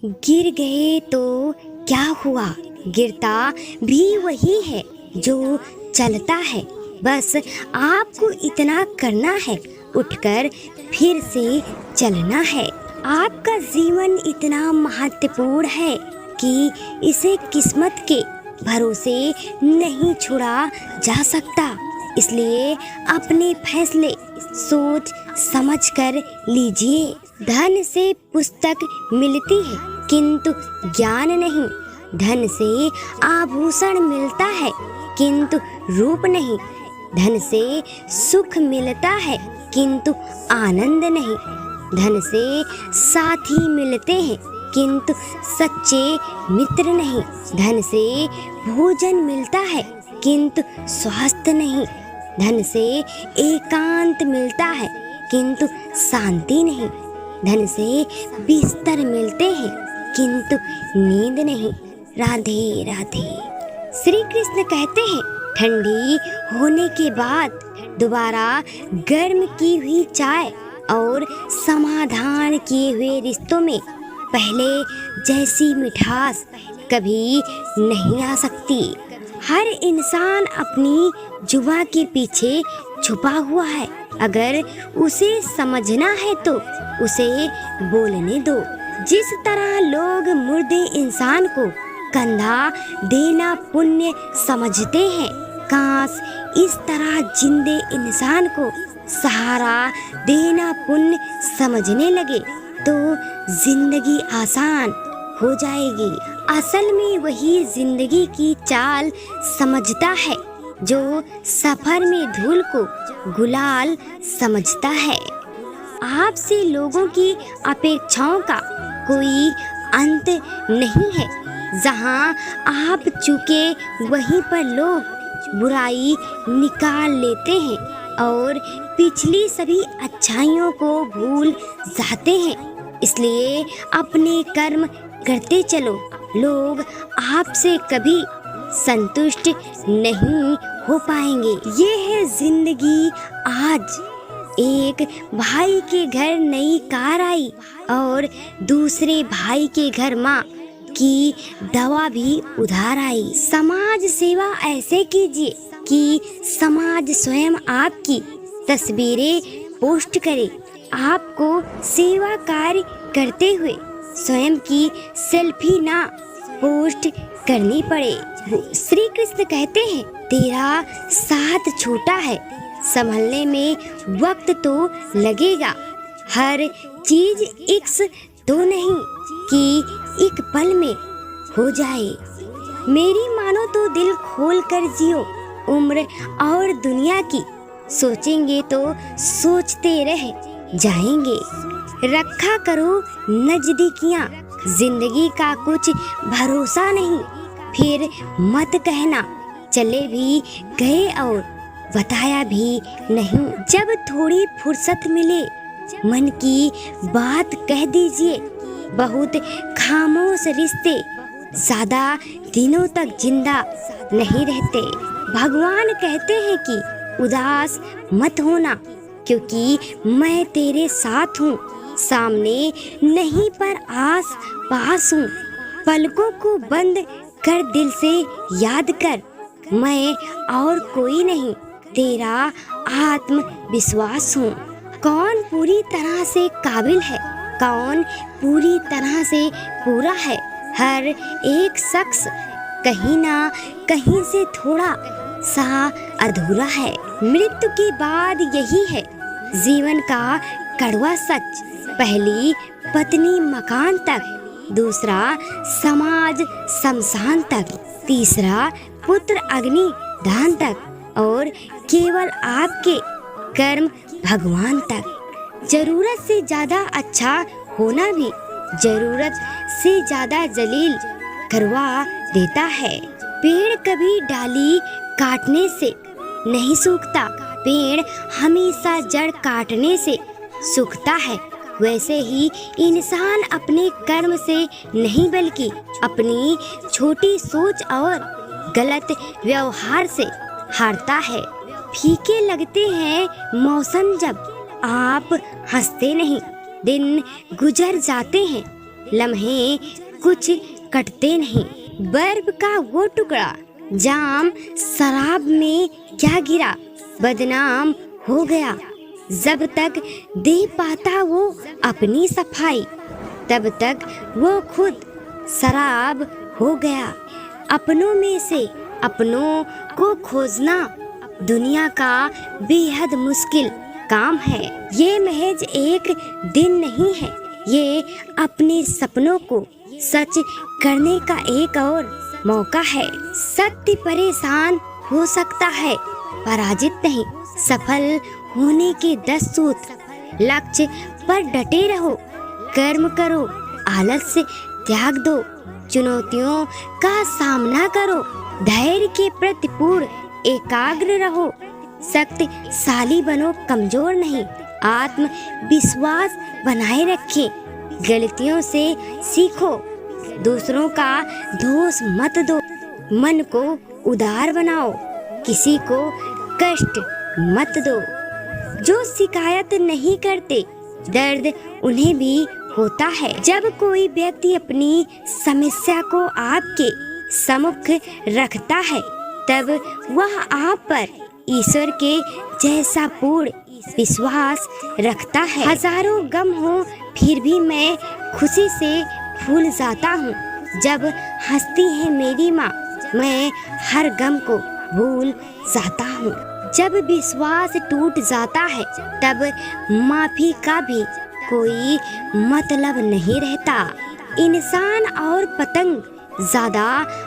गिर गए तो क्या हुआ, गिरता भी वही है जो चलता है। बस आपको इतना करना है, उठकर फिर से चलना है। आपका जीवन इतना महत्वपूर्ण है कि इसे किस्मत के भरोसे नहीं छोड़ा जा सकता। इसलिए अपने फैसले सोच समझ कर लीजिए। धन से पुस्तक मिलती है किंतु ज्ञान नहीं। धन से आभूषण मिलता है किंतु रूप नहीं। धन से सुख मिलता है किंतु आनंद नहीं। धन से साथी मिलते हैं किंतु सच्चे मित्र नहीं। धन से भोजन मिलता है किंतु स्वास्थ्य नहीं। धन से एकांत मिलता है किंतु शांति नहीं। धन से बिस्तर मिलते हैं किंतु नींद नहीं। राधे राधे। श्री कृष्ण कहते हैं, ठंडी होने के बाद दोबारा गर्म की हुई चाय और समाधान किए हुए रिश्तों में पहले जैसी मिठास कभी नहीं आ सकती। हर इंसान अपनी जुबान के पीछे छुपा हुआ है। अगर उसे समझना है तो उसे बोलने दो। जिस तरह लोग मुर्दे इंसान को कंधा देना पुण्य समझते हैं, काश इस तरह जिंदे इंसान को सहारा देना पुण्य समझने लगे तो जिंदगी आसान हो जाएगी। असल में वही जिंदगी की चाल समझता है जो सफर में धूल को गुलाल समझता है। आपसे लोगों की अपेक्षाओं का कोई अंत नहीं है। जहां आप चुके वहीं पर लोग बुराई निकाल लेते हैं और पिछली सभी अच्छाइयों को भूल जाते हैं। इसलिए अपने कर्म करते चलो। लोग आपसे कभी संतुष्ट नहीं हो पाएंगे। ये है जिंदगी। आज एक भाई के घर नई कार आई और दूसरे भाई के घर माँ की दवा भी उधार आई। समाज सेवा ऐसे कीजिए कि समाज स्वयं आपकी तस्वीरें पोस्ट करे। आपको सेवा कार्य करते हुए स्वयं की सेल्फी ना पोस्ट करनी पड़े। श्री कृष्ण कहते हैं, तेरा साथ छोटा है, संभलने में वक्त तो लगेगा। हर चीज इक्स तो नहीं कि एक पल में हो जाए। मेरी मानो तो दिल खोल कर जियो। उम्र और दुनिया की सोचेंगे तो सोचते रह जाएंगे। रखा करो नजदीकियाँ, जिंदगी का कुछ भरोसा नहीं। फिर मत कहना चले भी गए और बताया भी नहीं। जब थोड़ी फुर्सत मिले मन की बात कह दीजिए। बहुत खामोश रिश्ते ज्यादा दिनों तक जिंदा नहीं रहते। भगवान कहते हैं कि उदास मत होना, क्योंकि मैं तेरे साथ हूँ। सामने नहीं पर आस पास हूँ। पलकों को बंद कर दिल से याद कर, मैं और कोई नहीं, तेरा आत्मविश्वास हूँ। कौन पूरी तरह से काबिल है, कौन पूरी तरह से पूरा है। हर एक शख्स कहीं ना कहीं से थोड़ा सा अधूरा है। मृत्यु के बाद यही है जीवन का कड़वा सच। पहली पत्नी मकान तक, दूसरा समाज शमशान तक, तीसरा पुत्र अग्नि दान तक और केवल आपके कर्म भगवान तक। जरूरत से ज्यादा अच्छा होना भी जरूरत से ज्यादा जलील करवा देता है। पेड़ कभी डाली काटने से नहीं सूखता, पेड़ हमेशा जड़ काटने से सूखता है। वैसे ही इंसान अपने कर्म से नहीं बल्कि अपनी छोटी सोच और गलत व्यवहार से हारता है। फीके लगते हैं मौसम जब आप हंसते नहीं। दिन गुजर जाते हैं लम्हे कुछ कटते नहीं। बर्फ का वो टुकड़ा जाम शराब में क्या गिरा, बदनाम हो गया। जब तक दे पाता वो अपनी सफाई, तब तक वो खुद शराब हो गया। अपनों में से अपनों को खोजना दुनिया का बेहद मुश्किल काम है। ये महज एक दिन नहीं है, ये अपने सपनों को सच करने का एक और मौका है। सत्य परेशान हो सकता है, पराजित नहीं। सफल होने के 10 सूत्र। लक्ष्य पर डटे रहो, कर्म करो, आलस्य त्याग दो, चुनौतियों का सामना करो, धैर्य के प्रति पूर्ण एकाग्र रहो, शक्तिशाली बनो, कमजोर नहीं। आत्मविश्वास बनाए रखें, गलतियों से सीखो, दूसरों का दोष मत दो, मन को उदार बनाओ, किसी को कष्ट मत दो। जो शिकायत नहीं करते, दर्द उन्हें भी होता है। जब कोई व्यक्ति अपनी समस्या को आपके सम्मुख रखता है, तब वह आप पर ईश्वर के जैसा पूर्ण विश्वास रखता है। हजारों गम हो फिर भी मैं खुशी से फूल जाता हूँ। जब हंसती है मेरी माँ, मैं हर गम को भूल जाता हूँ। जब विश्वास टूट जाता है, तब माफी का भी कोई मतलब नहीं रहता। इंसान और पतंग ज्यादा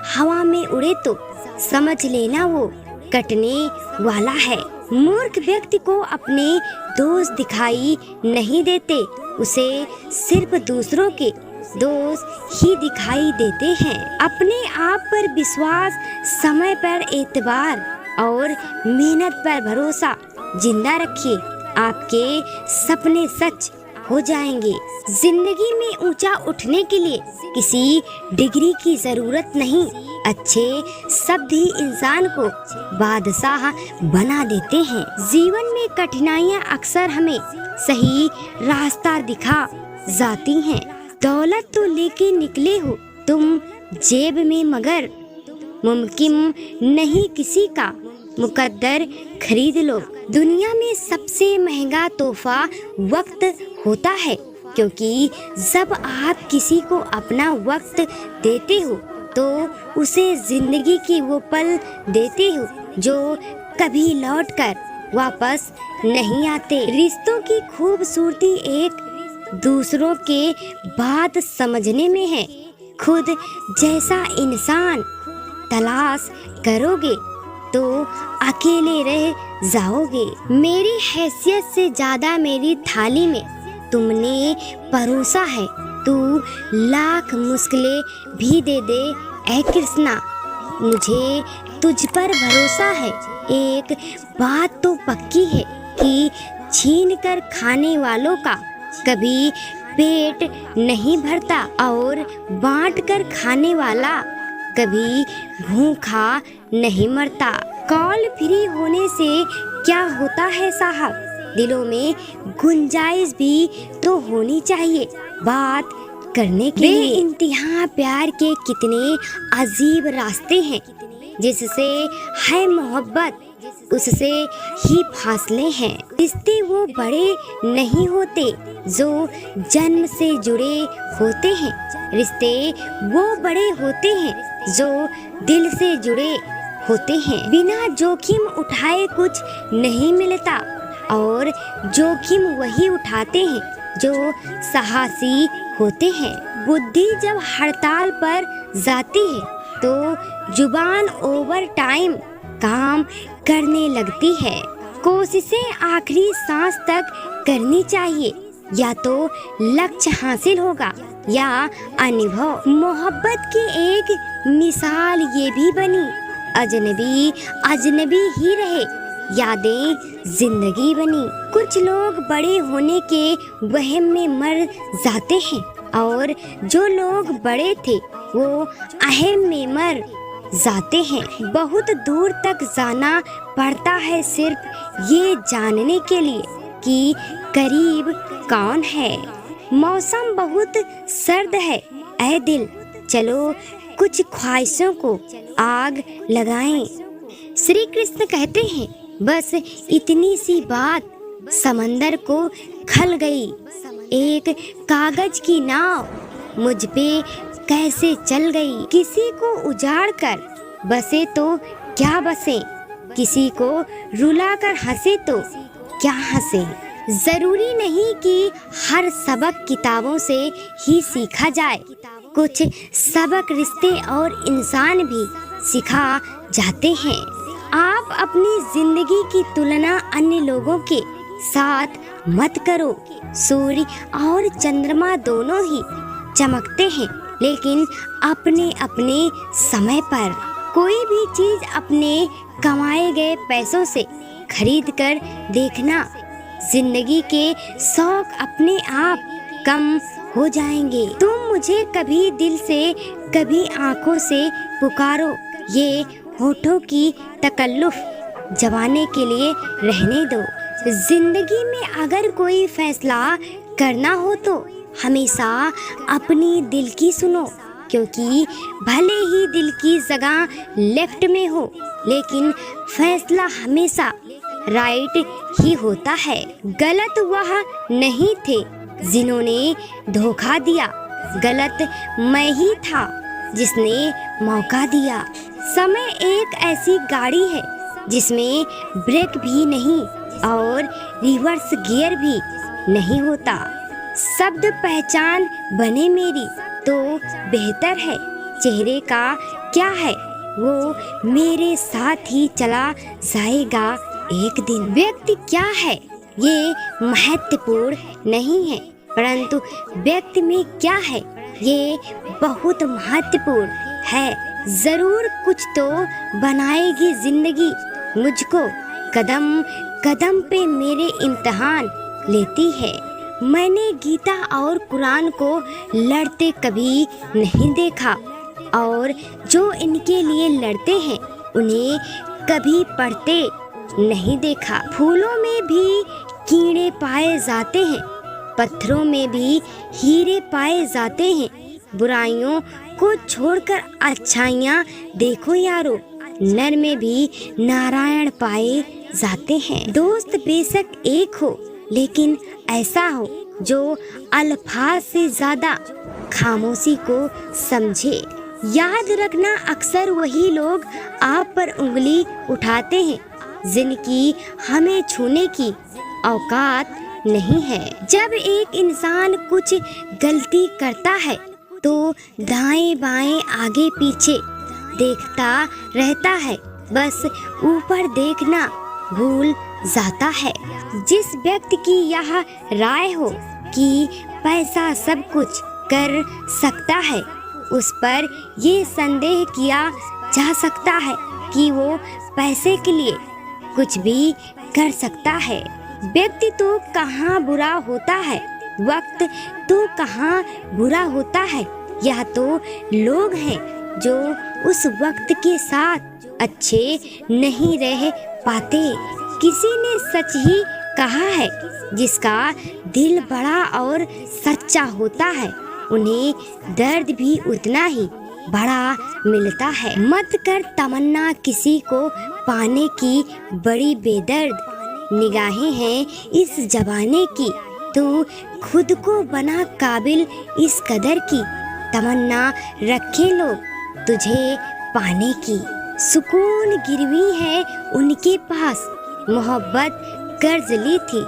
हवा में उड़े तो समझ लेना वो कटने वाला है। मूर्ख व्यक्ति को अपने दोष दिखाई नहीं देते, उसे सिर्फ दूसरों के दोष ही दिखाई देते हैं। अपने आप पर विश्वास, समय पर एतबार और मेहनत पर भरोसा जिंदा रखिए। आपके सपने सच हो जाएंगे। जिंदगी में ऊंचा उठने के लिए किसी डिग्री की जरूरत नहीं। अच्छे शब्द ही इंसान को बादशाह बना देते हैं। जीवन में कठिनाइयां अक्सर हमें सही रास्ता दिखा जाती हैं। दौलत तो लेके निकले हो तुम जेब में, मगर मुमकिन नहीं किसी का मुकद्दर खरीद लो। दुनिया में सबसे महंगा तोहफा वक्त होता है, क्योंकि जब आप किसी को अपना वक्त देते हो तो उसे जिंदगी की वो पल देते हो जो कभी लौटकर वापस नहीं आते। रिश्तों की खूबसूरती एक दूसरों के बात समझने में है। खुद जैसा इंसान तलाश करोगे तो अकेले रह जाओगे। मेरी हैसियत से ज्यादा मेरी थाली में तुमने परोसा है। तू लाख मुश्किलें भी दे दे ऐ कृष्णा, मुझे तुझ पर भरोसा है। एक बात तो पक्की है कि छीन कर खाने वालों का कभी पेट नहीं भरता और बांट कर खाने वाला कभी भूखा नहीं मरता। कॉल फ्री होने से क्या होता है साहब, दिलों में गुंजाइश भी तो होनी चाहिए बात करने के लिए। इंतहा प्यार के कितने अजीब रास्ते हैं, जिससे है मोहब्बत उससे ही फासले हैं। रिश्ते वो बड़े नहीं होते जो जन्म से जुड़े होते हैं, रिश्ते वो बड़े होते हैं जो दिल से जुड़े होते हैं। बिना जोखिम उठाए कुछ नहीं मिलता और जोखिम वही उठाते हैं जो साहसी होते हैं। बुद्धि जब हड़ताल पर जाती है तो जुबान ओवर टाइम काम करने लगती है। कोशिशें आखिरी सांस तक करनी चाहिए, या तो लक्ष्य हासिल होगा या अनुभव। मोहब्बत की एक मिसाल ये भी बनी, अजनबी अजनबी ही रहे, यादें जिंदगी बनी। कुछ लोग बड़े होने के वहम में मर जाते हैं और जो लोग बड़े थे वो अहम में मर जाते हैं। बहुत दूर तक जाना पड़ता है सिर्फ ये जानने के लिए कि करीब कौन है। मौसम बहुत सर्द है, ऐ दिल चलो कुछ ख्वाहिशों को आग लगाएं। श्री कृष्ण कहते हैं, बस इतनी सी बात समंदर को खल गई। एक कागज की नाव मुझ पे कैसे चल गई। किसी को उजाड़ कर बसे तो क्या बसे, किसी को रुला कर हंसे तो क्या हंसे। जरूरी नहीं कि हर सबक किताबों से ही सीखा जाए, कुछ सबक रिश्ते और इंसान भी सिखा जाते हैं। आप अपनी जिंदगी की तुलना अन्य लोगों के साथ मत करो। सूर्य और चंद्रमा दोनों ही चमकते हैं, लेकिन अपने अपने समय पर। कोई भी चीज अपने कमाए गए पैसों से खरीद कर देखना, जिंदगी के शौक अपने आप कम हो जाएंगे। तुम मुझे कभी दिल से कभी आंखों से पुकारो, ये होठों की तकल्लुफ जवाने के लिए रहने दो। जिंदगी में अगर कोई फैसला करना हो तो हमेशा अपनी दिल की सुनो, क्योंकि भले ही दिल की जगह लेफ्ट में हो, लेकिन फैसला हमेशा राइट ही होता है। गलत वह नहीं थे जिन्होंने धोखा दिया, गलत मैं ही था जिसने मौका दिया। समय एक ऐसी गाड़ी है जिसमें ब्रेक भी नहीं और रिवर्स गियर भी नहीं होता। शब्द पहचान बने मेरी तो बेहतर है, चेहरे का क्या है वो मेरे साथ ही चला जाएगा एक दिन। व्यक्ति क्या है ये महत्वपूर्ण नहीं है, परंतु व्यक्ति में क्या है ये बहुत महत्वपूर्ण है। जरूर कुछ तो बनाएगी जिंदगी मुझको, कदम कदम पे मेरे इम्तिहान लेती है। मैंने गीता और कुरान को लड़ते कभी नहीं देखा, और जो इनके लिए लड़ते हैं उन्हें कभी पढ़ते नहीं देखा। फूलों में भी कीड़े पाए जाते हैं, पत्थरों में भी हीरे पाए जाते हैं। बुराइयों को छोड़कर अच्छाइयाँ देखो यारो, नर में भी नारायण पाए जाते हैं। दोस्त बेशक एक हो, लेकिन ऐसा हो जो अल्फाज से ज्यादा खामोशी को समझे। याद रखना, अक्सर वही लोग आप पर उंगली उठाते हैं जिनकी हमें छूने की औकात नहीं है। जब एक इंसान कुछ गलती करता है तो दाएं बाएं आगे पीछे देखता रहता है, बस ऊपर देखना भूल जाता है। जिस व्यक्ति की यह राय हो कि पैसा सब कुछ कर सकता है, उस पर ये संदेह किया जा सकता है कि वो पैसे के लिए कुछ भी कर सकता है। व्यक्ति तो कहाँ बुरा होता है, वक्त तो कहाँ बुरा होता है, यह तो लोग हैं जो उस वक्त के साथ अच्छे नहीं रह पाते। किसी ने सच ही कहा है, जिसका दिल बड़ा और सच्चा होता है उन्हें दर्द भी उतना ही बड़ा मिलता है। मत कर तमन्ना किसी को पाने की, बड़ी बेदर्द निगाहें हैं इस जमाने की। तू खुद को बना काबिल इस कदर की, तमन्ना रखे लोग तुझे पाने की। सुकून गिरवी है उनके पास, मोहब्बत कर्ज ली थी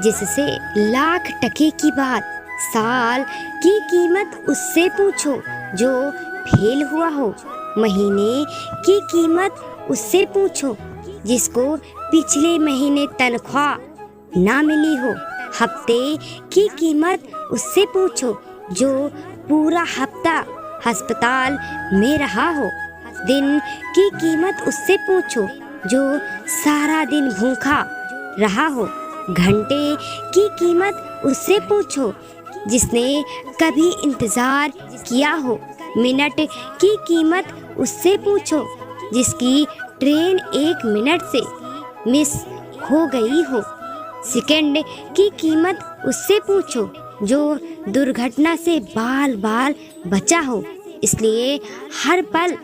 जिससे लाख टके की बात। साल की कीमत उससे पूछो जो फेल हुआ हो, महीने की कीमत उससे पूछो जिसको पिछले महीने तनख्वाह ना मिली हो। हफ्ते की कीमत उससे पूछो जो पूरा हफ्ता अस्पताल में रहा हो। दिन की कीमत उससे पूछो जो सारा दिन भूखा रहा हो। घंटे की कीमत उससे पूछो जिसने कभी इंतजार किया हो। मिनट की कीमत उससे पूछो जिसकी ट्रेन 1 मिनट से मिस हो गई हो। सेकंड की कीमत उससे पूछो जो दुर्घटना से बाल बाल बचा हो। इसलिए हर पल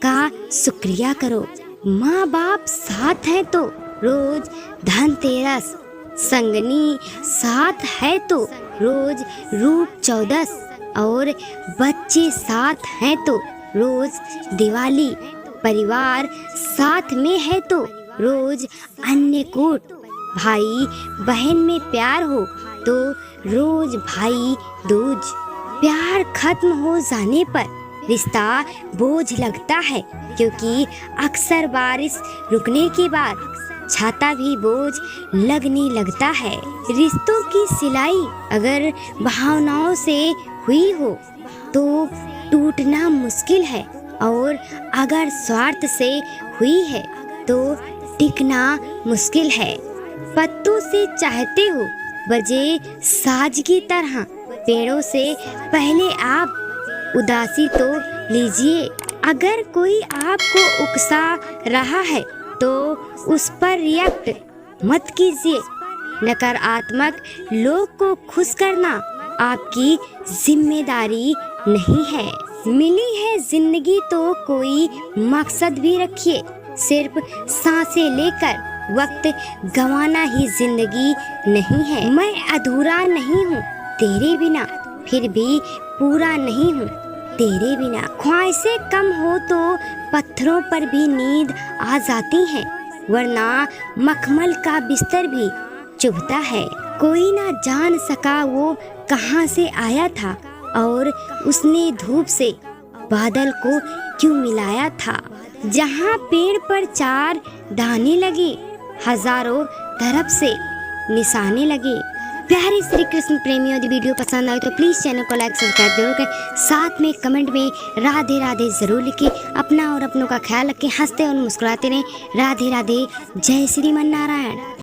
का शुक्रिया करो। माँ बाप साथ हैं तो रोज धनतेरस, संगनी साथ है तो रोज रूप चौदस, और बच्चे साथ हैं तो रोज दिवाली, परिवार साथ में है तो रोज अन्नकूट, भाई बहन में प्यार हो तो रोज भाई दूज। प्यार खत्म हो जाने पर रिश्ता बोझ लगता है, क्योंकि अक्सर बारिश रुकने के बाद छाता भी बोझ लगने लगता है। रिश्तों की सिलाई अगर भावनाओं से हुई हो तो टूटना मुश्किल है, और अगर स्वार्थ से हुई है तो टिकना मुश्किल है। पत्तों से चाहते हो बजे साज की तरह, पेड़ों से पहले आप उदासी तो लीजिए। अगर कोई आपको उकसा रहा है तो उस पर रिएक्ट मत कीजिए। नकारात्मक लोग को खुश करना आपकी जिम्मेदारी नहीं है। मिली है जिंदगी तो कोई मकसद भी रखिए। सिर्फ सांसें लेकर वक्त गंवाना ही जिंदगी नहीं है। मैं अधूरा नहीं हूँ तेरे बिना, फिर भी पूरा नहीं हूँ तेरे बिना। ख्वाहिशें कम हो तो पत्थरों पर भी नींद आ जाती है, वरना मखमल का बिस्तर भी चुभता है। कोई ना जान सका वो कहाँ से आया था, और उसने धूप से बादल को क्यों मिलाया था। जहाँ पेड़ पर 4 दाने लगे, हजारों तरफ से निशाने लगे। प्यारे श्री कृष्ण प्रेमियों, यदि वीडियो पसंद आए तो प्लीज़ चैनल को लाइक सब्सक्राइब जरूर करें। साथ में कमेंट में राधे राधे जरूर लिखें। अपना और अपनों का ख्याल रखें, हंसते और मुस्कुराते रहें। राधे राधे, जय श्री मन नारायण।